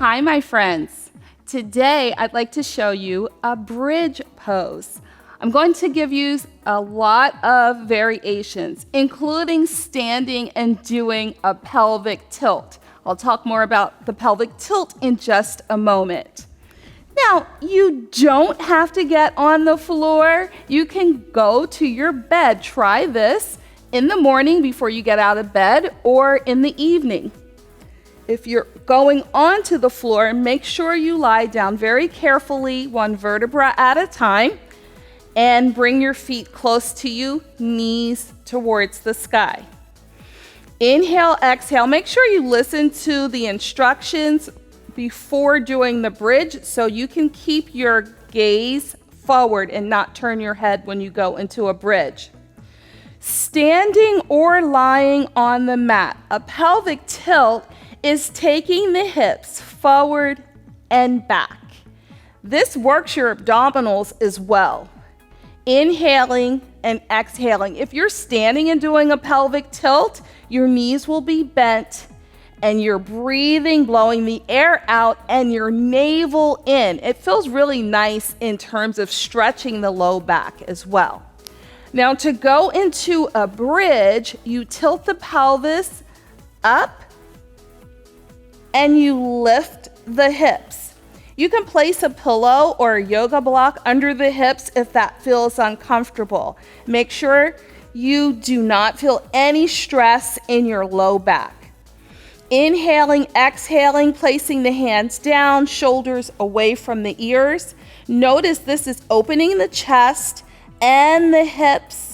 Hi, my friends. Today, I'd like to show you a bridge pose. I'm going to give you a lot of variations, including standing and doing a pelvic tilt. I'll talk more about the pelvic tilt in just a moment. Now, you don't have to get on the floor. You can go to your bed. Try this in the morning before you get out of bed or in the evening. If you're going onto the floor, make sure you lie down very carefully, one vertebra at a time, and bring your feet close to you, knees towards the sky. Inhale, exhale. Make sure you listen to the instructions before doing the bridge so you can keep your gaze forward and not turn your head when you go into a bridge. Standing or lying on the mat, a pelvic tilt is taking the hips forward and back. This works your abdominals as well. Inhaling and exhaling. If you're standing and doing a pelvic tilt, your knees will be bent and you're breathing, blowing the air out and your navel in. It feels really nice in terms of stretching the low back as well. Now to go into a bridge, you tilt the pelvis up and you lift the hips. You can place a pillow or a yoga block under the hips if that feels uncomfortable. Make sure you do not feel any stress in your low back. Inhaling, exhaling, placing the hands down, shoulders away from the ears. Notice this is opening the chest and the hips.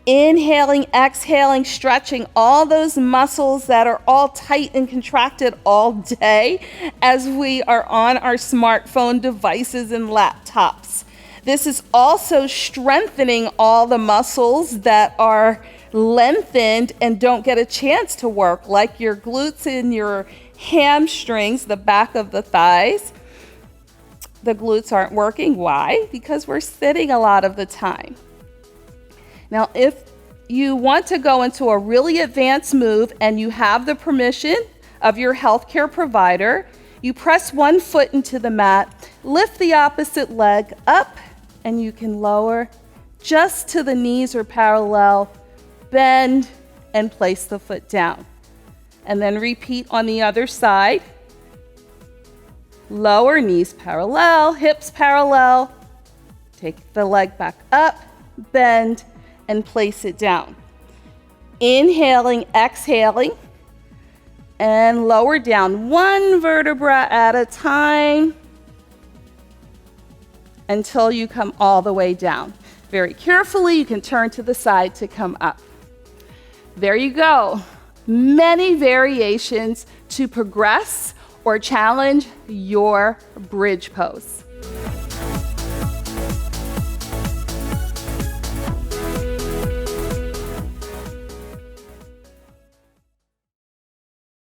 Inhaling, exhaling, stretching all those muscles that are all tight and contracted all day as we are on our smartphone devices and laptops. This is also strengthening all the muscles that are lengthened and don't get a chance to work, like your glutes and your hamstrings, the back of the thighs. The glutes aren't working. Why? Because we're sitting a lot of the time. Now, if you want to go into a really advanced move and you have the permission of your healthcare provider, you press one foot into the mat, lift the opposite leg up, and you can lower just to the knees or parallel, bend, and place the foot down. And then repeat on the other side. Lower, knees parallel, hips parallel. Take the leg back up, bend, and place it down. Inhaling, exhaling, and lower down one vertebra at a time until you come all the way down. Very carefully, you can turn to the side to come up. There you go. Many variations to progress or challenge your bridge pose.